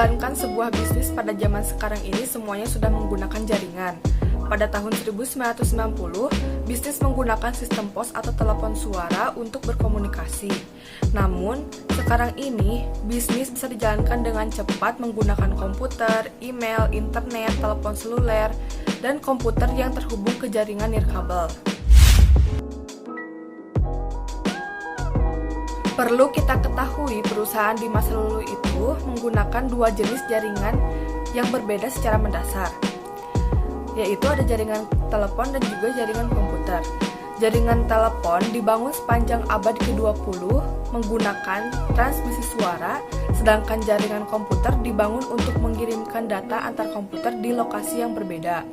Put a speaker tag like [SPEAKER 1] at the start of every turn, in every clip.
[SPEAKER 1] menjalankan sebuah bisnis pada zaman sekarang ini semuanya sudah menggunakan jaringan. Pada tahun 1990, bisnis menggunakan sistem pos atau telepon suara untuk berkomunikasi. Namun, sekarang ini bisnis bisa dijalankan dengan cepat menggunakan komputer, email, internet, telepon seluler, dan komputer yang terhubung ke jaringan nirkabel. Perlu kita ketahui, perusahaan di masa lalu itu menggunakan dua jenis jaringan yang berbeda secara mendasar, yaitu ada jaringan telepon dan juga jaringan komputer. Jaringan telepon dibangun sepanjang abad ke-20 menggunakan transmisi suara, sedangkan jaringan komputer dibangun untuk mengirimkan data antar komputer di lokasi yang berbeda.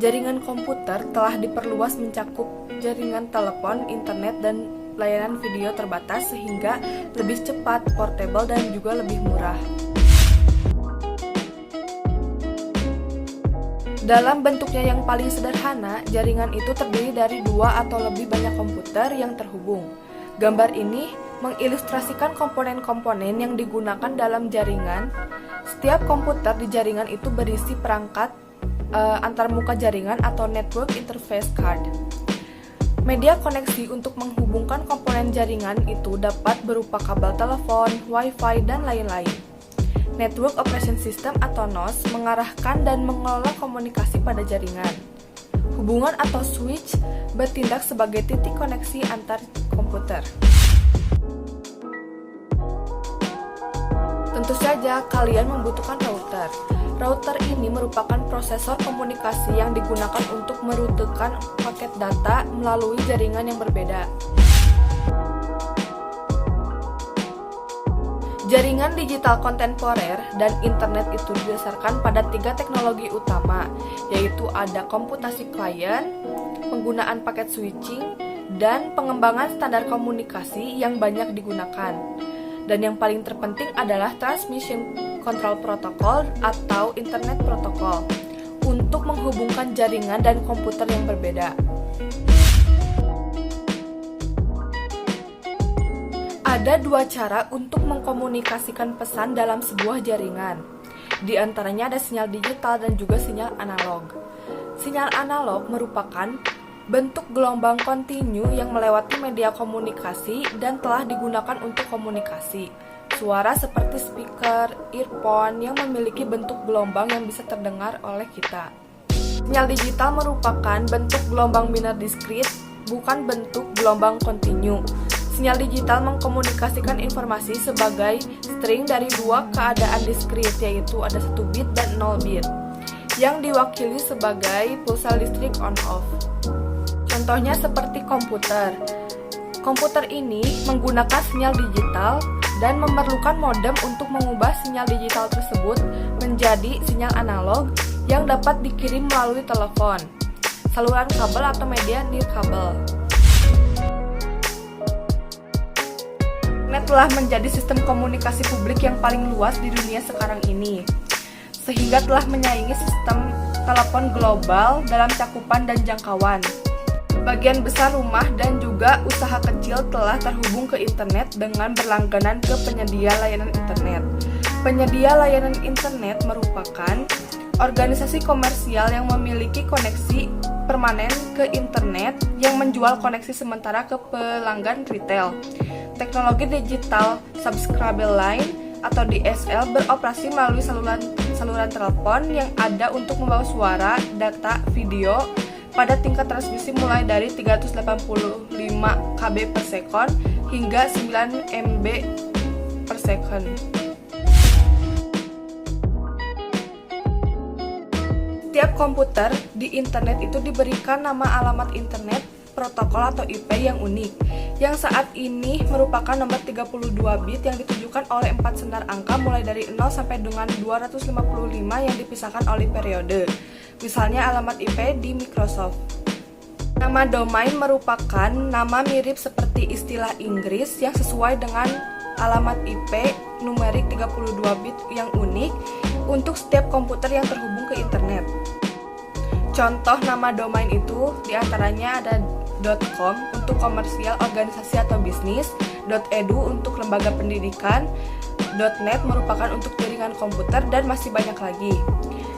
[SPEAKER 1] Jaringan komputer telah diperluas mencakup jaringan telepon, internet, dan layanan video terbatas sehingga lebih cepat, portable, dan juga lebih murah. Dalam bentuknya yang paling sederhana, jaringan itu terdiri dari dua atau lebih banyak komputer yang terhubung. Gambar ini mengilustrasikan komponen-komponen yang digunakan dalam jaringan. Setiap komputer di jaringan itu berisi perangkat antarmuka jaringan atau network interface card. Media koneksi untuk menghubungkan komponen jaringan itu dapat berupa kabel telepon, Wi-Fi, dan lain-lain. Network Operation System atau NOS mengarahkan dan mengelola komunikasi pada jaringan. Hubungan atau switch bertindak sebagai titik koneksi antar komputer. Tentu saja kalian membutuhkan router. Router ini merupakan prosesor komunikasi yang digunakan untuk merutekan paket data melalui jaringan yang berbeda. Jaringan digital kontemporer dan internet itu didasarkan pada tiga teknologi utama, yaitu ada komputasi klien, penggunaan paket switching, dan pengembangan standar komunikasi yang banyak digunakan. Dan yang paling terpenting adalah Transmission Control Protocol atau Internet Protocol untuk menghubungkan jaringan dan komputer yang berbeda. Ada dua cara untuk mengkomunikasikan pesan dalam sebuah jaringan. Di antaranya ada sinyal digital dan juga sinyal analog. Sinyal analog merupakan bentuk gelombang kontinu yang melewati media komunikasi dan telah digunakan untuk komunikasi. Suara seperti speaker, earphone yang memiliki bentuk gelombang yang bisa terdengar oleh kita. Sinyal digital merupakan bentuk gelombang biner diskrit, bukan bentuk gelombang kontinu. Sinyal digital mengkomunikasikan informasi sebagai string dari dua keadaan diskrit, yaitu ada 1 bit dan 0 bit, yang diwakili sebagai pulsa listrik on-off. Contohnya seperti komputer. Komputer ini menggunakan sinyal digital dan memerlukan modem untuk mengubah sinyal digital tersebut menjadi sinyal analog yang dapat dikirim melalui telepon, saluran kabel atau media nirkabel. Internet telah menjadi sistem komunikasi publik yang paling luas di dunia sekarang ini, sehingga telah menyaingi sistem telepon global dalam cakupan dan jangkauan. Bagian besar rumah dan juga usaha kecil telah terhubung ke internet dengan berlangganan ke penyedia layanan internet. Penyedia layanan internet merupakan organisasi komersial yang memiliki koneksi permanen ke internet yang menjual koneksi sementara ke pelanggan retail. Teknologi digital subscriber line atau DSL beroperasi melalui saluran telepon yang ada untuk membawa suara, data, video pada tingkat transmisi mulai dari 385 KB per second hingga 9 MB per second. Setiap komputer di internet itu diberikan nama alamat internet protokol atau IP yang unik, yang saat ini merupakan nomor 32 bit yang ditujukan oleh 4 sendar angka mulai dari 0 sampai dengan 255 yang dipisahkan oleh periode. Misalnya alamat IP di Microsoft. Nama domain merupakan nama mirip seperti istilah Inggris yang sesuai dengan alamat IP numerik 32 bit yang unik untuk setiap komputer yang terhubung ke internet. Contoh nama domain itu diantaranya ada .com untuk komersial, organisasi atau bisnis, .edu untuk lembaga pendidikan, .NET merupakan untuk jaringan komputer dan masih banyak lagi.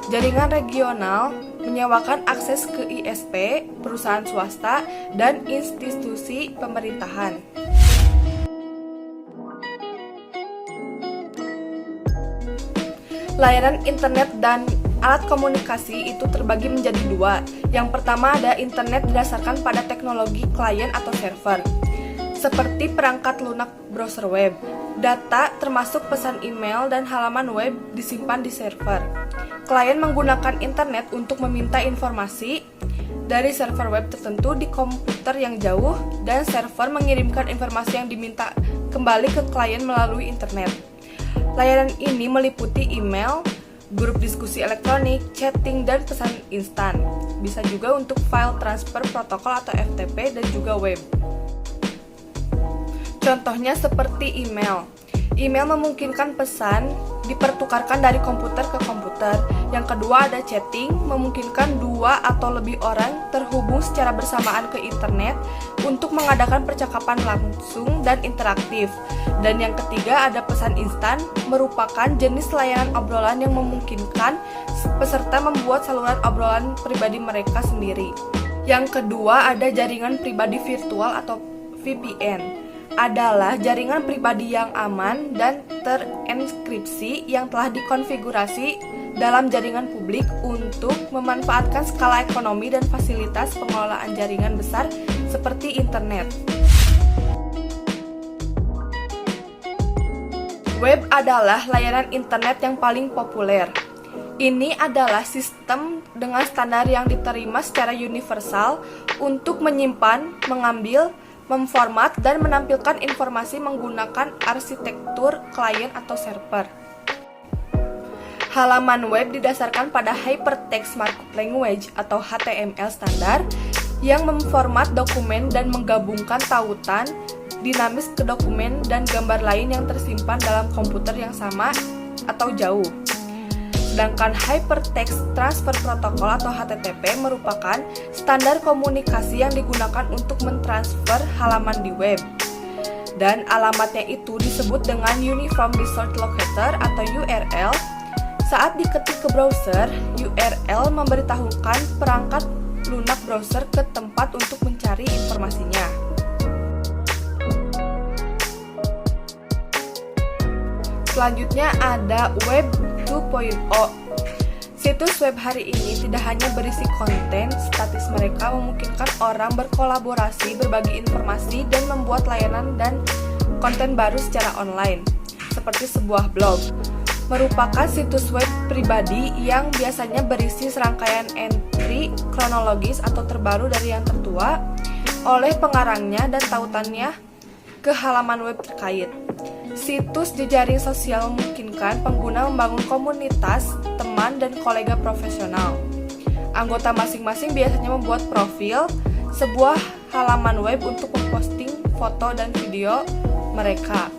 [SPEAKER 1] Jaringan regional menyewakan akses ke ISP, perusahaan swasta, dan institusi pemerintahan. Layanan internet dan alat komunikasi itu terbagi menjadi dua. Yang pertama ada internet didasarkan pada teknologi klien atau server, seperti perangkat lunak browser web. Data termasuk pesan email dan halaman web disimpan di server. Klien menggunakan internet untuk meminta informasi dari server web tertentu di komputer yang jauh, dan server mengirimkan informasi yang diminta kembali ke klien melalui internet. Layanan ini meliputi email, grup diskusi elektronik, chatting, dan pesan instan. Bisa juga untuk file transfer protokol atau FTP dan juga web. Contohnya seperti email. Email memungkinkan pesan dipertukarkan dari komputer ke komputer. Yang kedua ada chatting, memungkinkan dua atau lebih orang terhubung secara bersamaan ke internet untuk mengadakan percakapan langsung dan interaktif. Dan yang ketiga ada pesan instan, merupakan jenis layanan obrolan yang memungkinkan peserta membuat saluran obrolan pribadi mereka sendiri. Yang kedua ada jaringan pribadi virtual atau VPN. Adalah jaringan pribadi yang aman dan terenkripsi yang telah dikonfigurasi dalam jaringan publik untuk memanfaatkan skala ekonomi dan fasilitas pengelolaan jaringan besar seperti internet. Web adalah layanan internet yang paling populer. Ini adalah sistem dengan standar yang diterima secara universal untuk menyimpan, mengambil, memformat, dan menampilkan informasi menggunakan arsitektur klien atau server. Halaman web didasarkan pada Hypertext Markup Language atau HTML standar yang memformat dokumen dan menggabungkan tautan dinamis ke dokumen dan gambar lain yang tersimpan dalam komputer yang sama atau jauh. Sedangkan Hypertext Transfer Protocol atau HTTP merupakan standar komunikasi yang digunakan untuk mentransfer halaman di web. Dan alamatnya itu disebut dengan Uniform Resource Locator atau URL. Saat diketik ke browser, URL memberitahukan perangkat lunak browser ke tempat untuk mencari informasinya. Selanjutnya ada Web 2.0. Situs web hari ini tidak hanya berisi konten statis, mereka memungkinkan orang berkolaborasi, berbagi informasi, dan membuat layanan dan konten baru secara online. Seperti sebuah blog, merupakan situs web pribadi yang biasanya berisi serangkaian entry kronologis atau terbaru dari yang tertua oleh pengarangnya dan tautannya ke halaman web terkait. Situs jejaring sosial memungkinkan pengguna membangun komunitas, teman, dan kolega profesional. Anggota masing-masing biasanya membuat profil, sebuah halaman web untuk memposting foto dan video mereka.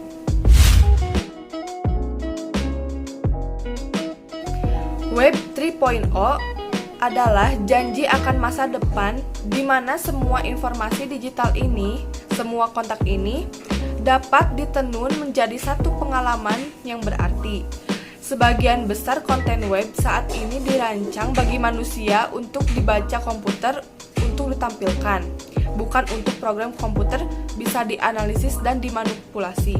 [SPEAKER 1] Web 3.0 adalah janji akan masa depan di mana semua informasi digital ini, semua kontak ini, dapat ditenun menjadi satu pengalaman yang berarti. Sebagian besar konten web saat ini dirancang bagi manusia untuk dibaca komputer untuk ditampilkan, bukan untuk program komputer bisa dianalisis dan dimanipulasi.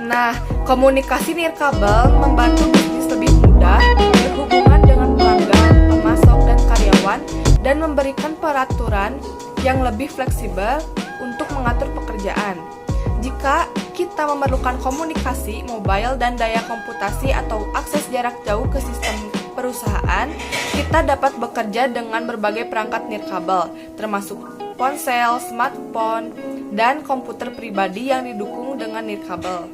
[SPEAKER 1] Nah, komunikasi nirkabel membantu bisnis lebih mudah, berhubungan dengan pelanggan, pemasok, dan karyawan, dan memberikan peraturan yang lebih fleksibel untuk mengatur pekerjaan. Jika kita memerlukan komunikasi mobile dan daya komputasi atau akses jarak jauh ke sistem perusahaan, kita dapat bekerja dengan berbagai perangkat nirkabel, termasuk ponsel, smartphone, dan komputer pribadi yang didukung dengan nirkabel.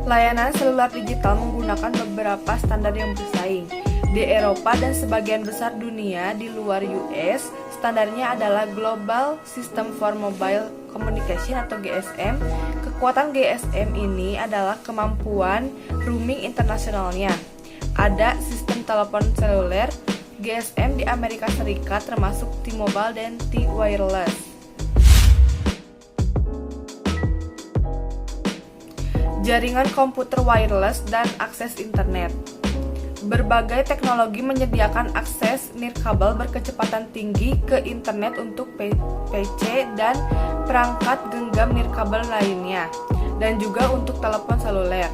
[SPEAKER 1] Layanan seluler digital menggunakan beberapa standar yang bersaing. Di Eropa dan sebagian besar dunia di luar US, standarnya adalah Global System for Mobile Communication atau GSM. Kekuatan GSM ini adalah kemampuan roaming internasionalnya. Ada sistem telepon seluler GSM di Amerika Serikat termasuk T-Mobile dan T-Wireless. Jaringan komputer wireless dan akses internet. Berbagai teknologi menyediakan akses nirkabel berkecepatan tinggi ke internet untuk PC dan perangkat genggam nirkabel lainnya, dan juga untuk telepon seluler.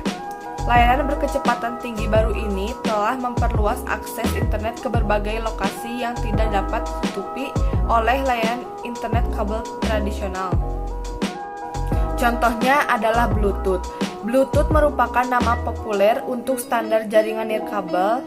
[SPEAKER 1] Layanan berkecepatan tinggi baru ini telah memperluas akses internet ke berbagai lokasi yang tidak dapat ditutupi oleh layanan internet kabel tradisional. Contohnya adalah Bluetooth. Bluetooth merupakan nama populer untuk standar jaringan nirkabel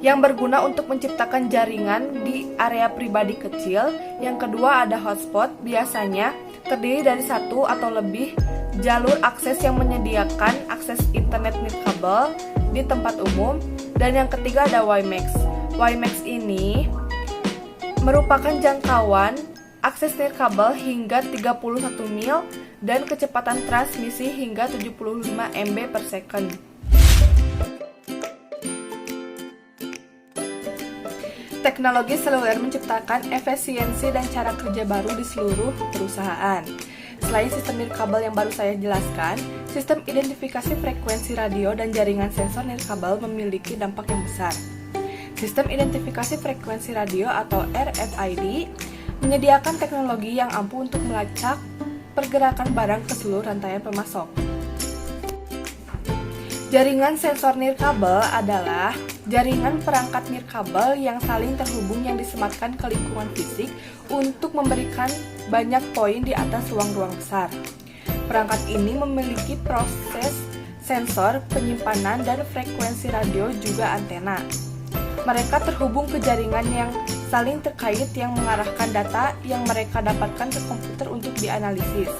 [SPEAKER 1] yang berguna untuk menciptakan jaringan di area pribadi kecil. Yang kedua ada hotspot, biasanya terdiri dari satu atau lebih jalur akses yang menyediakan akses internet nirkabel di tempat umum. Dan yang ketiga ada WiMAX. WiMAX ini merupakan jangkauan akses nirkabel hingga 31 mil dan kecepatan transmisi hingga 75 MB per second. Teknologi seluler menciptakan efisiensi dan cara kerja baru di seluruh perusahaan. Selain sistem nirkabel yang baru saya jelaskan, sistem identifikasi frekuensi radio dan jaringan sensor nirkabel memiliki dampak yang besar. Sistem identifikasi frekuensi radio atau RFID menyediakan teknologi yang ampuh untuk melacak pergerakan barang ke seluruh rantaian pemasok. Jaringan sensor nirkabel adalah jaringan perangkat nirkabel yang saling terhubung yang disematkan ke lingkungan fisik untuk memberikan banyak poin di atas ruang-ruang besar. Perangkat ini memiliki proses sensor, penyimpanan, dan frekuensi radio juga antena. Mereka terhubung ke jaringan yang saling terkait yang mengarahkan data yang mereka dapatkan ke komputer untuk dianalisis.